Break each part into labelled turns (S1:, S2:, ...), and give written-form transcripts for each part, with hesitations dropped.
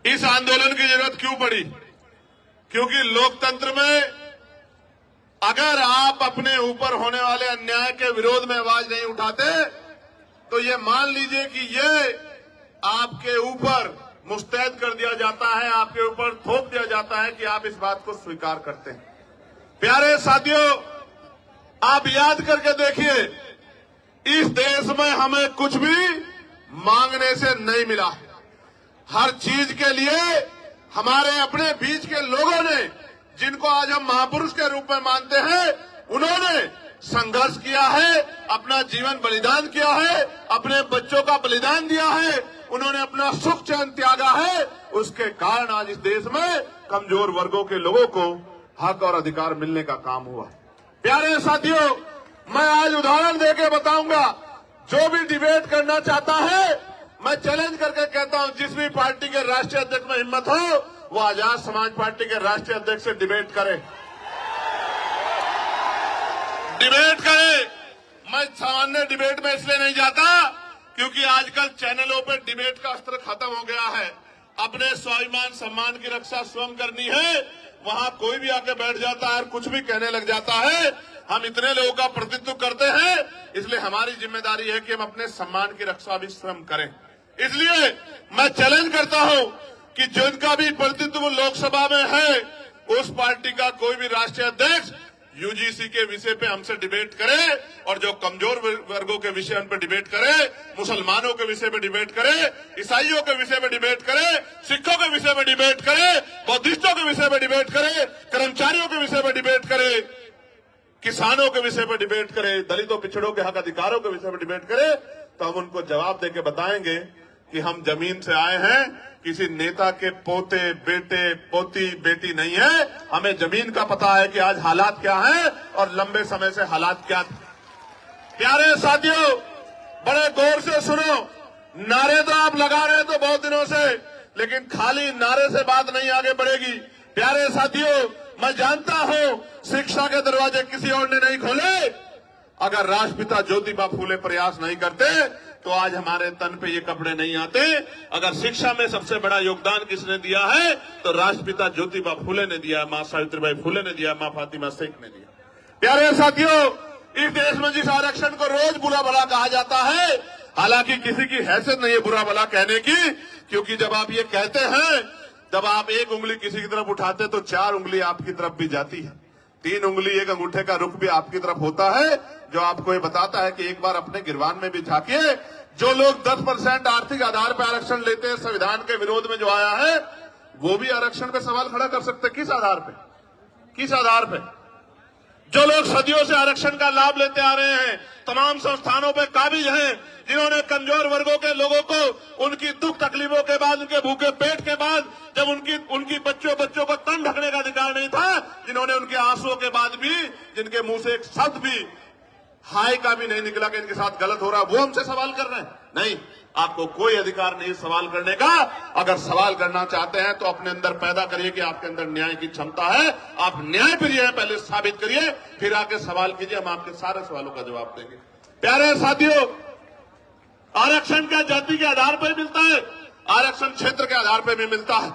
S1: इस आंदोलन की जरूरत क्यों पड़ी? क्योंकि लोकतंत्र में अगर आप अपने ऊपर होने वाले अन्याय के विरोध में आवाज नहीं उठाते तो ये मान लीजिए कि ये आपके ऊपर मुस्तैद कर दिया जाता है, आपके ऊपर थोप दिया जाता है कि आप इस बात को स्वीकार करते हैं। प्यारे साथियों, आप याद करके देखिए, इस देश में हमें कुछ भी मांगने से नहीं मिला। हर चीज के लिए हमारे अपने बीच के लोगों ने, जिनको आज हम महापुरुष के रूप में मानते हैं, उन्होंने संघर्ष किया है, अपना जीवन बलिदान किया है, अपने बच्चों का बलिदान दिया है, उन्होंने अपना सुख चैन त्यागा है। उसके कारण आज इस देश में कमजोर वर्गों के लोगों को हक और अधिकार मिलने का काम हुआ। प्यारे साथियों, मैं आज उदाहरण देके बताऊंगा। जो भी डिबेट करना चाहता है, मैं चैलेंज करके कहता हूं, जिस भी पार्टी के राष्ट्रीय अध्यक्ष में हिम्मत हो, वो आजाद समाज पार्टी के राष्ट्रीय अध्यक्ष से डिबेट करे, डिबेट करे। मैं सामान्य डिबेट में इसलिए नहीं जाता क्योंकि आजकल चैनलों पे डिबेट का अस्त्र खत्म हो गया है। अपने स्वाभिमान सम्मान की रक्षा स्वयं करनी है, वहां कोई भी आके बैठ जाता है और कुछ भी कहने लग जाता है। हम इतने लोगों का प्रतिनिधित्व करते हैं, इसलिए हमारी जिम्मेदारी है कि हम अपने सम्मान की रक्षा भी स्वयं करें। इसलिए मैं चैलेंज करता हूं कि जिनका भी प्रतिनिधित्व लोकसभा में है, उस पार्टी का कोई भी राष्ट्रीय अध्यक्ष यूजीसी के विषय पे हमसे डिबेट करे, और जो कमजोर वर्गों के विषय उन पर डिबेट करे, मुसलमानों के विषय में डिबेट करे, ईसाइयों के विषय में डिबेट करे, सिखों के विषय में डिबेट करे, बौद्धिस्टों के विषय में डिबेट करे, कर्मचारियों के विषय में डिबेट करे, किसानों के विषय में डिबेट करे, दलितों पिछड़ों के हक अधिकारों के विषय में डिबेट करे, तो हम उनको जवाब देके बताएंगे कि हम जमीन से आए हैं, किसी नेता के पोते बेटे पोती बेटी नहीं है। हमें जमीन का पता है कि आज हालात क्या हैं और लंबे समय से हालात क्या थे। प्यारे साथियों, बड़े गौर से सुनो। नारे तो आप लगा रहे हैं तो बहुत दिनों से, लेकिन खाली नारे से बात नहीं आगे बढ़ेगी। प्यारे साथियों, मैं जानता हूं शिक्षा के दरवाजे किसी और ने नहीं खोले। अगर राष्ट्रपिता ज्योतिबा फूले प्रयास नहीं करते तो आज हमारे तन पे ये कपड़े नहीं आते। अगर शिक्षा में सबसे बड़ा योगदान किसने दिया है तो राष्ट्रपिता ज्योतिबा फूले ने दिया, मां सावित्रीबाई फूले ने दिया, मां फातिमा शेख ने दिया। प्यारे साथियों, इस देश में जिस आरक्षण को रोज बुरा भला कहा जाता है, हालांकि किसी की हैसियत नहीं है बुरा भला कहने की, क्योंकि जब आप ये कहते हैं, जब आप एक उंगली किसी की तरफ उठाते तो 4 उंगली आपकी तरफ भी जाती है, 3 उंगली एक अंगूठे का रुख भी आपकी तरफ होता है, जो आपको ये बताता है कि एक बार अपने गिरबान में भी झांकिए। जो लोग 10% आर्थिक आधार पर आरक्षण लेते हैं, संविधान के विरोध में जो आया है, वो भी आरक्षण पे सवाल खड़ा कर सकते। किस आधार पे? किस आधार पे? जो लोग सदियों से आरक्षण का लाभ लेते आ रहे हैं, तमाम संस्थानों पे काबिज हैं, जिन्होंने कमजोर वर्गों के लोगों को उनकी दुख तकलीफों के बाद, उनके भूखे पेट के बाद, जब उनकी बच्चों को तन ढकने का अधिकार नहीं था, जिन्होंने उनके आंसुओं के बाद भी, जिनके मुंह से एक शब्द भी हाय का भी नहीं निकला कि इनके साथ गलत हो रहा, वो हमसे सवाल कर रहे हैं। नहीं, आपको कोई अधिकार नहीं सवाल करने का। अगर सवाल करना चाहते हैं तो अपने अंदर पैदा करिए कि आपके अंदर न्याय की क्षमता है, आप न्याय प्रिय हैं, पहले साबित करिए, फिर आके सवाल कीजिए, हम आपके सारे सवालों का जवाब देंगे। प्यारे साथियों, आरक्षण क्या जाति के आधार पर मिलता है? आरक्षण क्षेत्र के आधार पर भी मिलता है।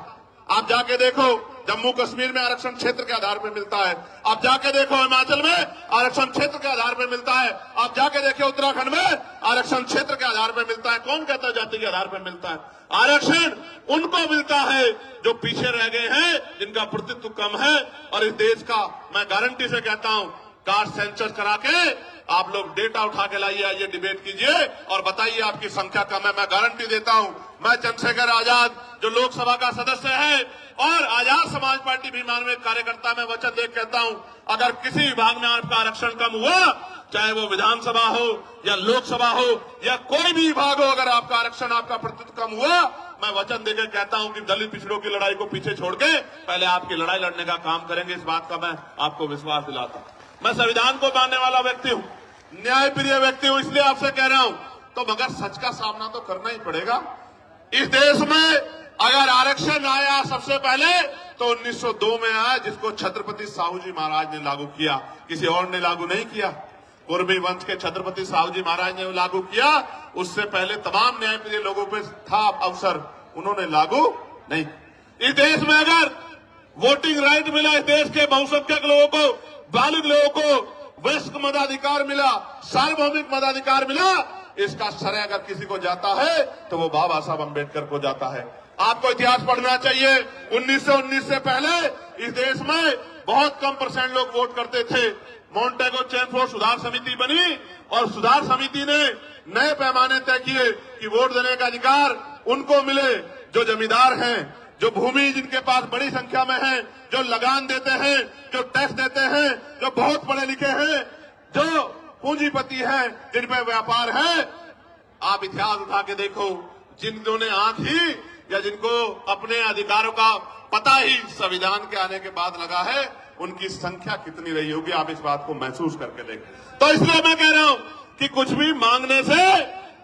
S1: आप जाके देखो, जम्मू कश्मीर में आरक्षण क्षेत्र के आधार पर मिलता है। आप जाके देखो, हिमाचल में आरक्षण क्षेत्र के आधार पर मिलता है। आप जाके देखो, उत्तराखंड में आरक्षण क्षेत्र के आधार पर मिलता है। कौन कहता है जाति के आधार पर मिलता है? आरक्षण उनको मिलता है जो पीछे रह गए हैं, जिनका प्रतिनिधित्व कम है। और इस देश का मैं गारंटी से कहता हूं, कास्ट सेंसस करा के आप लोग डेटा उठा के लाइए, आइए डिबेट कीजिए और बताइए आपकी संख्या कम है। मैं गारंटी देता हूं, मैं चंद्रशेखर आजाद जो लोकसभा का सदस्य है और आजाद समाज पार्टी भीमान में कार्यकर्ता में वचन दे कहता हूं, अगर किसी विभाग में आपका आरक्षण कम हुआ, चाहे वो विधानसभा हो या लोकसभा हो या कोई भी विभाग हो, अगर आपका आरक्षण, आपका प्रतिनिधित्व कम हुआ, मैं वचन देकर कहता हूं कि दलित पिछड़ों की लड़ाई को पीछे छोड़ के पहले आपकी लड़ाई लड़ने का काम करेंगे। इस बात का मैं आपको विश्वास दिलाता हूं। मैं संविधान को मानने वाला व्यक्ति हूं, न्यायप्रिय व्यक्ति हूं, इसलिए आपसे कह रहा हूं, तो मगर सच का सामना तो करना ही पड़ेगा। इस देश में अगर आरक्षण आया सबसे पहले तो 1902 में आया, जिसको छत्रपति साहू जी महाराज ने लागू किया, किसी और ने लागू नहीं किया। कुर्मी वंश के छत्रपति साहू जी महाराज ने लागू किया, उससे पहले तमाम न्यायप्रिय लोगों पे था अवसर, उन्होंने लागू नहीं। इस देश में अगर वोटिंग राइट मिला, इस देश के बहुसंख्यक लोगों को, बालिग लोगों को वयस्क मताधिकार मिला, सार्वभौमिक मताधिकार मिला, इसका श्रेय अगर किसी को जाता है तो वो बाबा साहब अम्बेडकर को जाता है। आपको इतिहास पढ़ना चाहिए। 1919 से पहले इस देश में बहुत कम % लोग वोट करते थे। मॉन्टेगो चैनफोर्ड सुधार समिति बनी और सुधार समिति ने नए पैमाने तय किए कि वोट देने का अधिकार उनको मिले जो जमींदार हैं, जो भूमि जिनके पास बड़ी संख्या में है, जो लगान देते हैं, जो टैक्स देते हैं, जो बहुत पढ़े लिखे हैं, जो पूंजीपति हैं, जिन पर व्यापार है। आप इतिहास उठा के देखो, जिन्होंने ने आंख ही या जिनको अपने अधिकारों का पता ही संविधान के आने के बाद लगा है, उनकी संख्या कितनी रही होगी, आप इस बात को महसूस करके देखें। तो इसलिए मैं कह रहा हूं कि कुछ भी मांगने से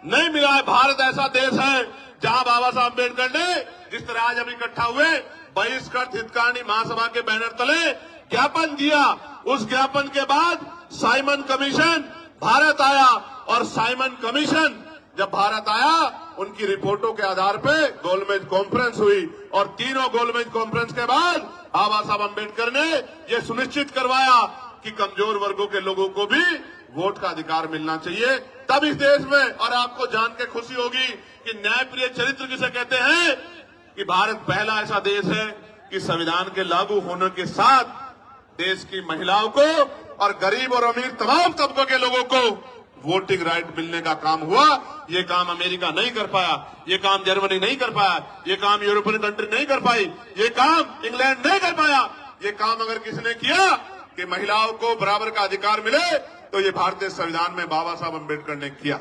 S1: नहीं मिला है। भारत ऐसा देश है जहां बाबा साहब अम्बेडकर ने जिस तरह आज हम इकट्ठा हुए बहिष्कृत हितकारिणी महासभा के बैनर तले ज्ञापन दिया, उस ज्ञापन के बाद साइमन कमीशन भारत आया और साइमन कमीशन जब भारत आया, उनकी रिपोर्टों के आधार पर गोलमेज कॉन्फ्रेंस हुई और तीनों गोलमेज कॉन्फ्रेंस के बाद बाबा साहब अम्बेडकर ने यह सुनिश्चित करवाया कि कमजोर वर्गों के लोगों को भी वोट का अधिकार मिलना चाहिए। तब इस देश में, और आपको जान के खुशी होगी कि न्यायप्रिय चरित्र किसे कहते हैं, कि भारत पहला ऐसा देश है कि संविधान के लागू होने के साथ देश की महिलाओं को और गरीब और अमीर तमाम तबकों के लोगों को वोटिंग राइट मिलने का काम हुआ। ये काम अमेरिका नहीं कर पाया, ये काम जर्मनी नहीं कर पाया, ये काम यूरोपियन कंट्री नहीं कर पाई, ये काम इंग्लैंड नहीं कर पाया। ये काम अगर किसने किया कि महिलाओं को बराबर का अधिकार मिले, तो ये भारतीय संविधान में बाबा साहब अम्बेडकर ने किया।